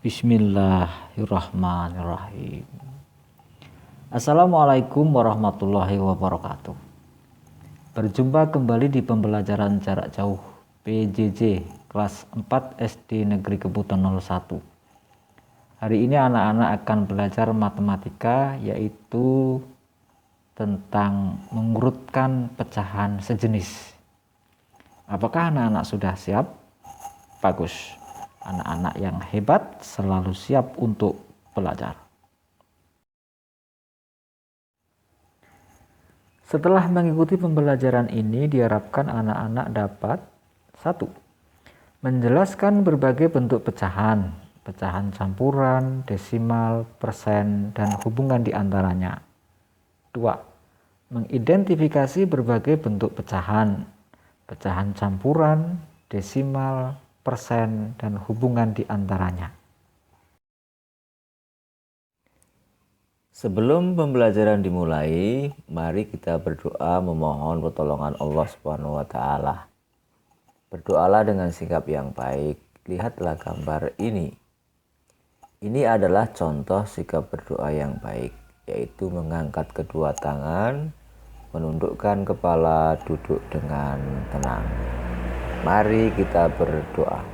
Bismillahirrahmanirrahim. Assalamualaikum warahmatullahi wabarakatuh. Berjumpa kembali di pembelajaran jarak jauh PJJ kelas 4 SD Negeri Kebutuhan 01. Hari ini anak-anak akan belajar matematika, yaitu tentang mengurutkan pecahan sejenis. Apakah anak-anak sudah siap? Bagus. Anak-anak yang hebat selalu siap untuk belajar. Setelah mengikuti pembelajaran ini, diharapkan anak-anak dapat 1. Menjelaskan berbagai bentuk pecahan, pecahan campuran, desimal, persen, dan hubungan di antaranya. 2. Mengidentifikasi berbagai bentuk pecahan, pecahan campuran, desimal, persen, dan hubungan di antaranya. Sebelum pembelajaran dimulai, mari kita berdoa memohon pertolongan Allah Subhanahu wa taala. Berdoalah dengan sikap yang baik. Lihatlah gambar ini. Ini adalah contoh sikap berdoa yang baik, yaitu mengangkat kedua tangan, menundukkan kepala, duduk dengan tenang. Mari kita berdoa.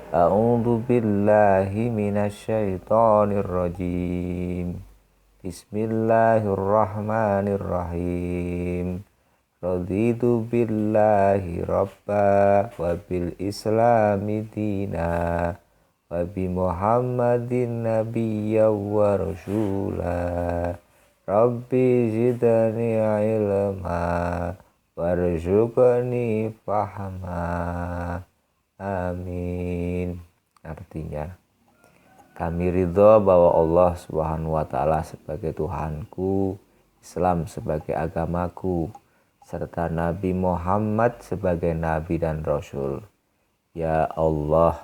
A'udzu billahi minasyaitonir rajim. Bismillahirrahmanirrahim. Raditu billahi rabba wa bil islami dina wa bi Muhammadin nabiyya wa rasula. Rabbi zidni ilma warzuqni fahma. Amin. Artinya, kami ridho bahwa Allah Subhanahu wa taala sebagai Tuhanku, Islam sebagai agamaku, serta Nabi Muhammad sebagai nabi dan rasul. Ya Allah,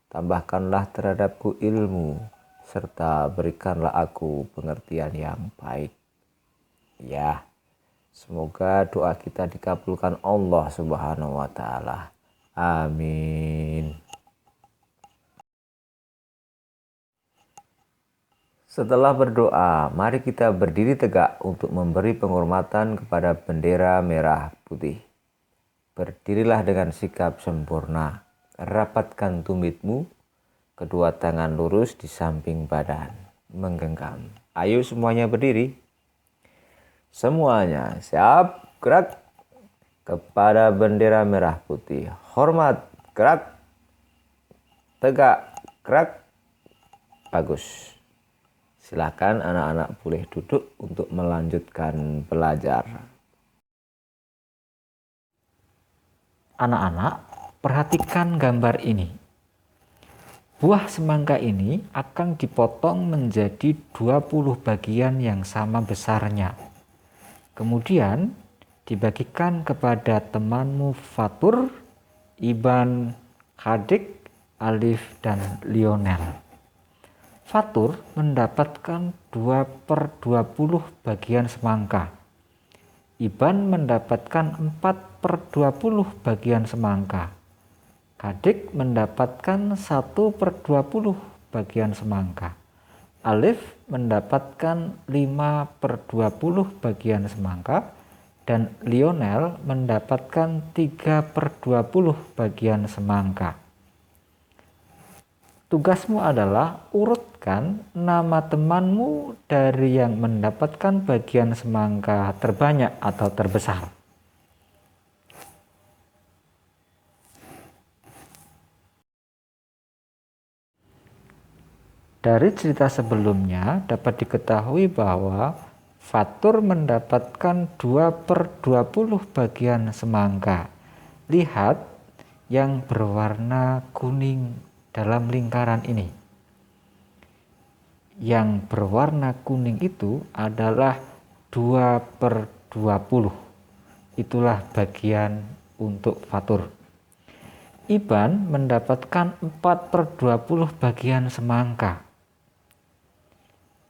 tambahkanlah terhadapku ilmu, serta berikanlah aku pengertian yang baik. Ya, semoga doa kita dikabulkan Allah Subhanahu wa taala. Amin. Setelah berdoa, mari kita berdiri tegak untuk memberi penghormatan kepada bendera merah putih. Berdirilah dengan sikap sempurna. Rapatkan tumitmu, kedua tangan lurus di samping badan, menggenggam. Ayo semuanya berdiri. Semuanya siap, gerak. Kepada bendera merah putih, hormat, gerak, tegak, gerak. Bagus. Silakan anak-anak boleh duduk untuk melanjutkan belajar. Anak-anak, perhatikan gambar ini. Buah semangka ini akan dipotong menjadi 20 bagian yang sama besarnya. Kemudian dibagikan kepada temanmu Fatur, Iban, Khadik, Alif, dan Lionel. Fatur mendapatkan 2/20 bagian semangka. Iban mendapatkan 4/20 bagian semangka. Khadik mendapatkan 1/20 bagian semangka. Alif mendapatkan 5/20 bagian semangka. Dan Lionel mendapatkan 3/20 bagian semangka. Tugasmu adalah urutkan nama temanmu dari yang mendapatkan bagian semangka terbanyak atau terbesar. Dari cerita sebelumnya dapat diketahui bahwa Fatur mendapatkan 2/20 bagian semangka. Lihat yang berwarna kuning dalam lingkaran ini. Yang berwarna kuning itu adalah 2/20. Itulah bagian untuk Fatur. Iban mendapatkan 4/20 bagian semangka.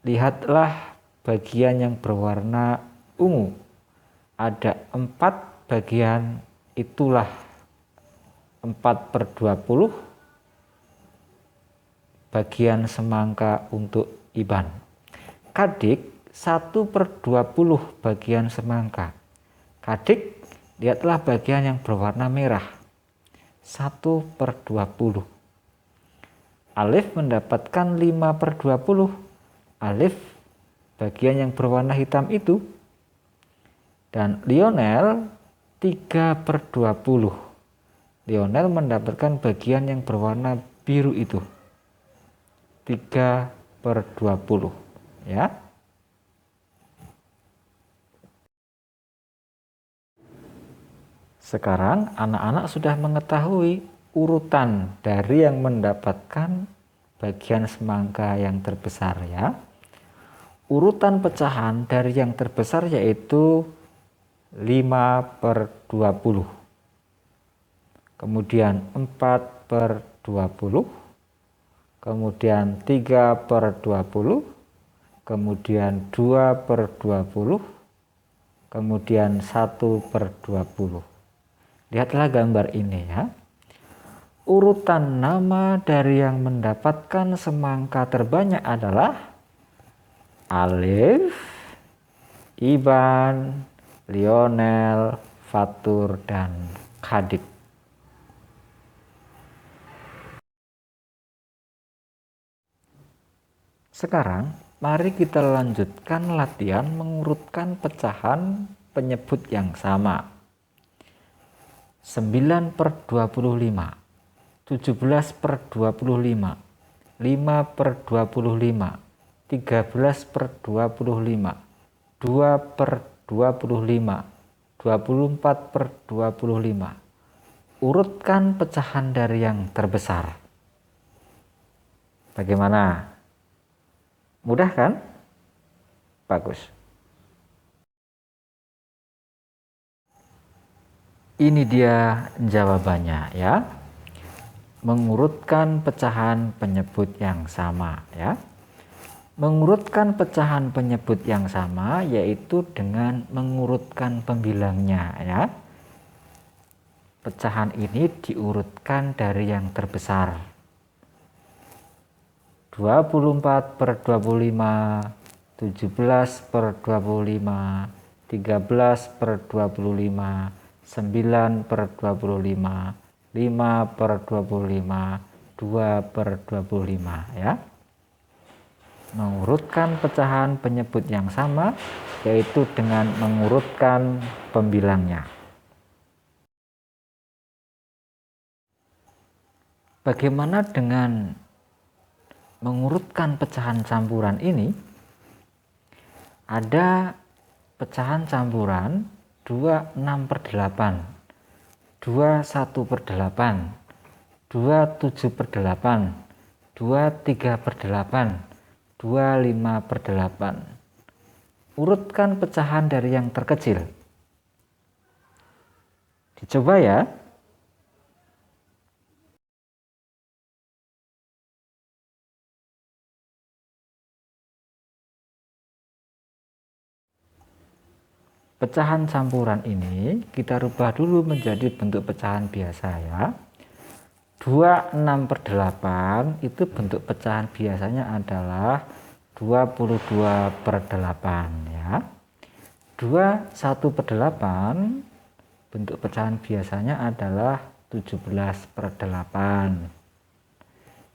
Lihatlah bagian yang berwarna ungu. Ada 4 bagian, itulah 4/20 bagian semangka untuk Iban. Kadik 1/20 bagian semangka. Kadik, lihatlah bagian yang berwarna merah. 1/20. Alif mendapatkan 5/20. Alif bagian yang berwarna hitam itu. Dan Lionel 3/20. Lionel mendapatkan bagian yang berwarna biru itu. 3/20, ya. Sekarang anak-anak sudah mengetahui urutan dari yang mendapatkan bagian semangka yang terbesar, ya. Urutan pecahan dari yang terbesar yaitu 5/20. Kemudian 4/20. Kemudian 3/20, kemudian 2/20, kemudian 1/20. Lihatlah gambar ini, ya. Urutan nama dari yang mendapatkan semangka terbanyak adalah Alif, Iban, Lionel, Fatur, dan Kadik. Sekarang, mari kita lanjutkan latihan mengurutkan pecahan penyebut yang sama. 9/25, 17/25, 5/25, 13/25, 2/25, 24/25. Urutkan pecahan dari yang terbesar. Bagaimana? Mudah kan? Bagus. Ini dia jawabannya, ya. Mengurutkan pecahan penyebut yang sama, ya. Mengurutkan pecahan penyebut yang sama yaitu dengan mengurutkan pembilangnya, ya. Pecahan ini diurutkan dari yang terbesar. 24/25, 17/25, 13/25, 9/25, 5/25, 2/25, ya. Mengurutkan pecahan penyebut yang sama yaitu dengan mengurutkan pembilangnya. Bagaimana dengan mengurutkan pecahan campuran ini? Ada pecahan campuran 26/8, 21/8, 27/8, 23/8, 25/8. Urutkan pecahan dari yang terkecil. Dicoba, ya. Pecahan campuran ini kita rubah dulu menjadi bentuk pecahan biasa, ya. 26/8 itu bentuk pecahan biasanya adalah 22/8, ya. 21/8 bentuk pecahan biasanya adalah 17/8.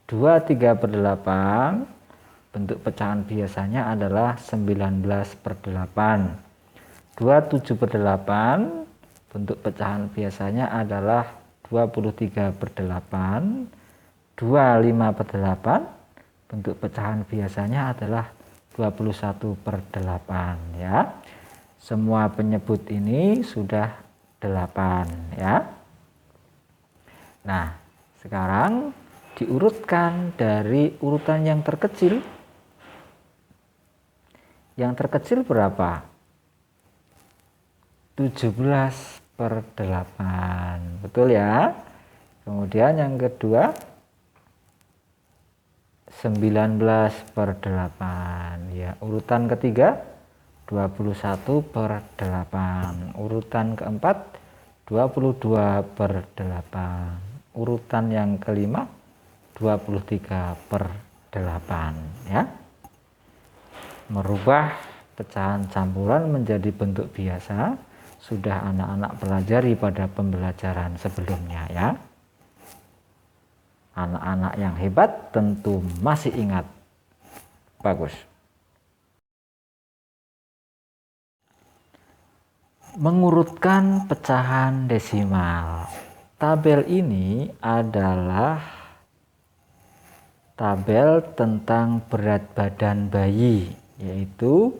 23/8 bentuk pecahan biasanya adalah 19/8. 27/8 bentuk pecahan biasanya adalah 23/8. 25/8 bentuk pecahan biasanya adalah 21/8, ya. Semua penyebut ini sudah 8, ya. Nah, sekarang diurutkan dari urutan yang terkecil. Yang terkecil berapa? 17/8, betul, ya. Kemudian yang kedua 19/8, ya. Urutan ketiga 21/8. Urutan keempat 22/8. Urutan yang kelima 23/8. ya. Merubah pecahan campuran menjadi bentuk biasa sudah anak-anak pelajari pada pembelajaran sebelumnya ya. Anak-anak yang hebat tentu masih ingat. Bagus. Mengurutkan pecahan desimal. Tabel ini adalah tabel tentang berat badan bayi, yaitu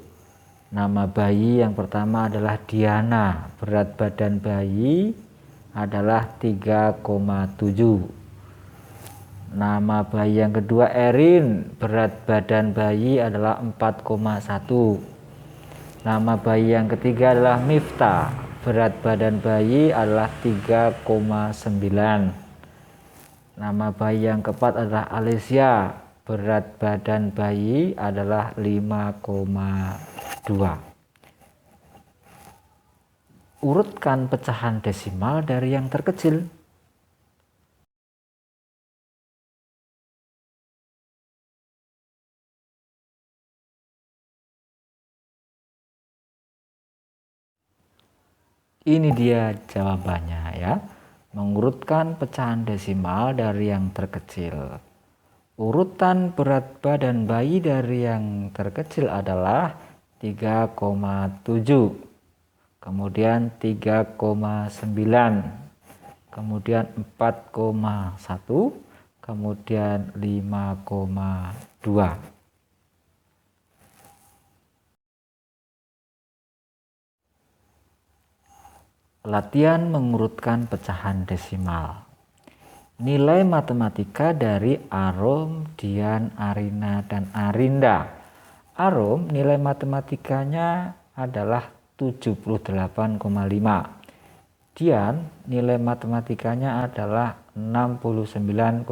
nama bayi yang pertama adalah Diana, berat badan bayi adalah 3,7. Nama bayi yang kedua Erin, berat badan bayi adalah 4,1. Nama bayi yang ketiga adalah Miftah, berat badan bayi adalah 3,9. Nama bayi yang keempat adalah Alicia, berat badan bayi adalah 5,2. Urutkan pecahan desimal dari yang terkecil. Ini dia jawabannya ya. Mengurutkan pecahan desimal dari yang terkecil. Urutan berat badan bayi dari yang terkecil adalah 3,7. Kemudian 3,9. Kemudian 4,1. Kemudian 5,2. Latihan mengurutkan pecahan desimal. Nilai matematika dari Arum, Dian, Arina, dan Arinda. Arum nilai matematikanya adalah 78,5. Dian nilai matematikanya adalah 69,7.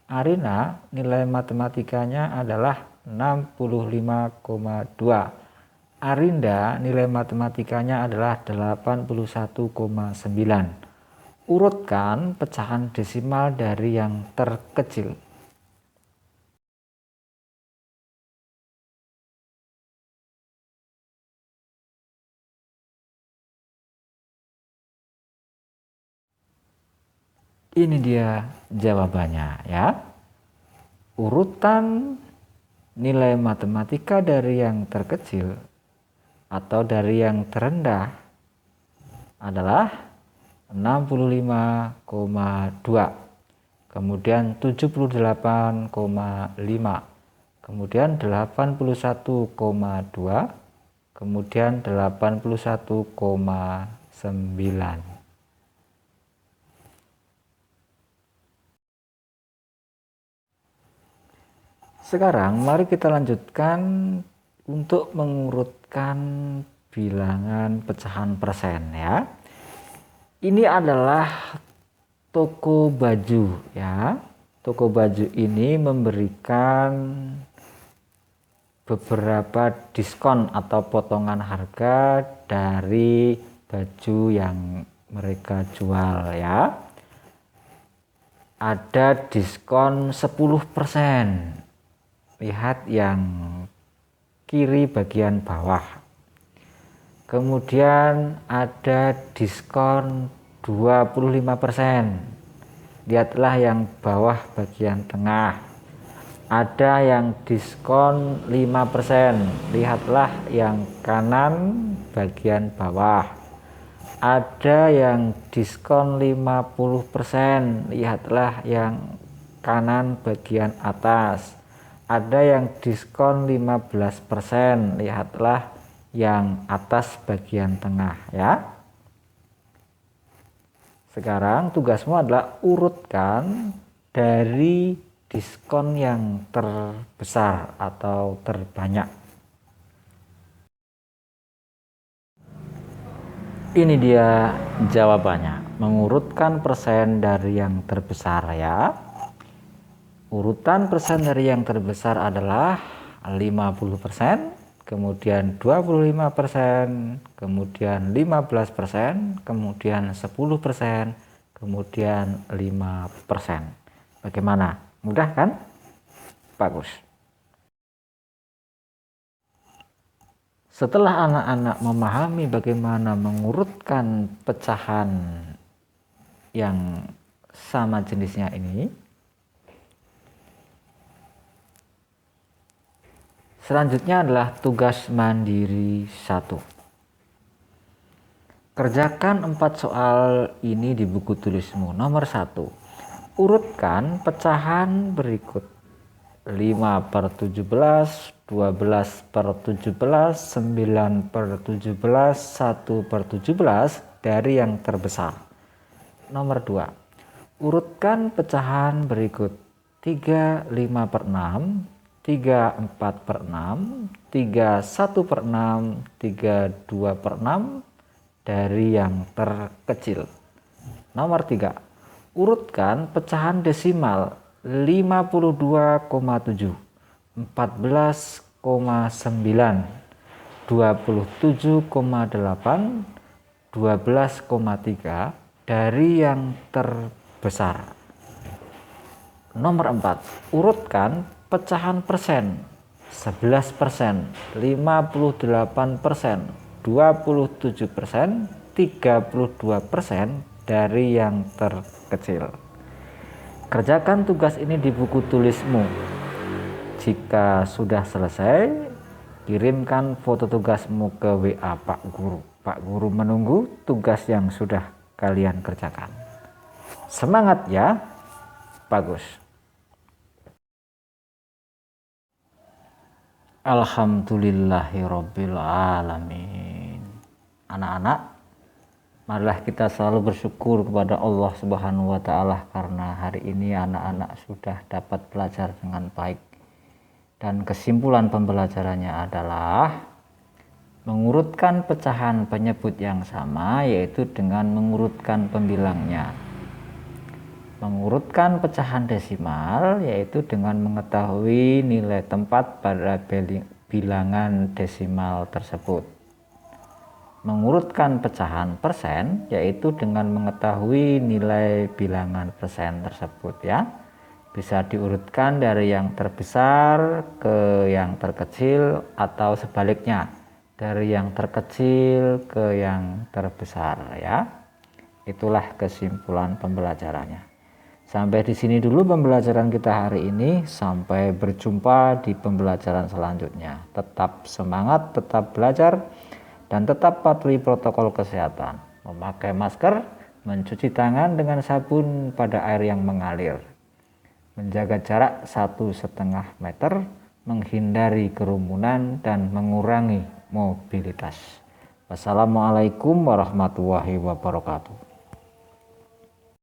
Arina nilai matematikanya adalah 65,2. Arinda nilai matematikanya adalah 81,9. Urutkan pecahan desimal dari yang terkecil. Ini dia jawabannya ya. Urutan nilai matematika dari yang terkecil atau dari yang terendah adalah 65,2, kemudian 78,5, kemudian 81,2, kemudian 81,9. Sekarang mari kita lanjutkan untuk mengurutkan bilangan pecahan persen ya. Ini adalah toko baju ya. Toko baju ini memberikan beberapa diskon atau potongan harga dari baju yang mereka jual ya. Ada diskon 10%. Lihat yang kiri bagian bawah. Kemudian ada diskon 25%. Lihatlah yang bawah bagian tengah. Ada yang diskon 5%. Lihatlah yang kanan bagian bawah. Ada yang diskon 50%. Lihatlah yang kanan bagian atas. Ada yang diskon 15%, lihatlah yang atas bagian tengah ya. Sekarang tugasmu adalah urutkan dari diskon yang terbesar atau terbanyak. Ini dia jawabannya, mengurutkan persen dari yang terbesar ya. Urutan persen dari yang terbesar adalah 50%, kemudian 25%, kemudian 15%, kemudian 10%, kemudian 5%. Bagaimana? Mudah kan? Bagus. Setelah anak-anak memahami bagaimana mengurutkan pecahan yang sama jenisnya ini, selanjutnya adalah tugas mandiri 1. Kerjakan 4 soal ini di buku tulismu. Nomor 1. Urutkan pecahan berikut: 5/17, 12/17, 9/17, 1/17 dari yang terbesar. Nomor 2. Urutkan pecahan berikut: 3 5/6, 3 4/6, 3 1/6, 3 2/6 dari yang terkecil. Nomor 3. Urutkan pecahan desimal: 52,7, 14,9, 27,8, 12,3 dari yang terbesar. Nomor 4. Urutkan pecahan persen: 11%, 58%, 27%, 32% dari yang terkecil. Kerjakan tugas ini di buku tulismu. Jika sudah selesai, kirimkan foto tugasmu ke WA Pak Guru. Pak Guru menunggu tugas yang sudah kalian kerjakan. Semangat ya. Bagus. Alhamdulillahirabbil alamin. Anak-anak, marilah kita selalu bersyukur kepada Allah Subhanahu wa taala karena hari ini anak-anak sudah dapat belajar dengan baik. Dan kesimpulan pembelajarannya adalah mengurutkan pecahan penyebut yang sama, yaitu dengan mengurutkan pembilangnya. Mengurutkan pecahan desimal, yaitu dengan mengetahui nilai tempat pada bilangan desimal tersebut. Mengurutkan pecahan persen, yaitu dengan mengetahui nilai bilangan persen tersebut ya. Bisa diurutkan dari yang terbesar ke yang terkecil atau sebaliknya, dari yang terkecil ke yang terbesar ya. Itulah kesimpulan pembelajarannya. Sampai di sini dulu pembelajaran kita hari ini. Sampai berjumpa di pembelajaran selanjutnya. Tetap semangat, tetap belajar, dan tetap patuhi protokol kesehatan. Memakai masker, mencuci tangan dengan sabun pada air yang mengalir, menjaga jarak 1,5 meter, menghindari kerumunan, dan mengurangi mobilitas. Wassalamualaikum warahmatullahi wabarakatuh.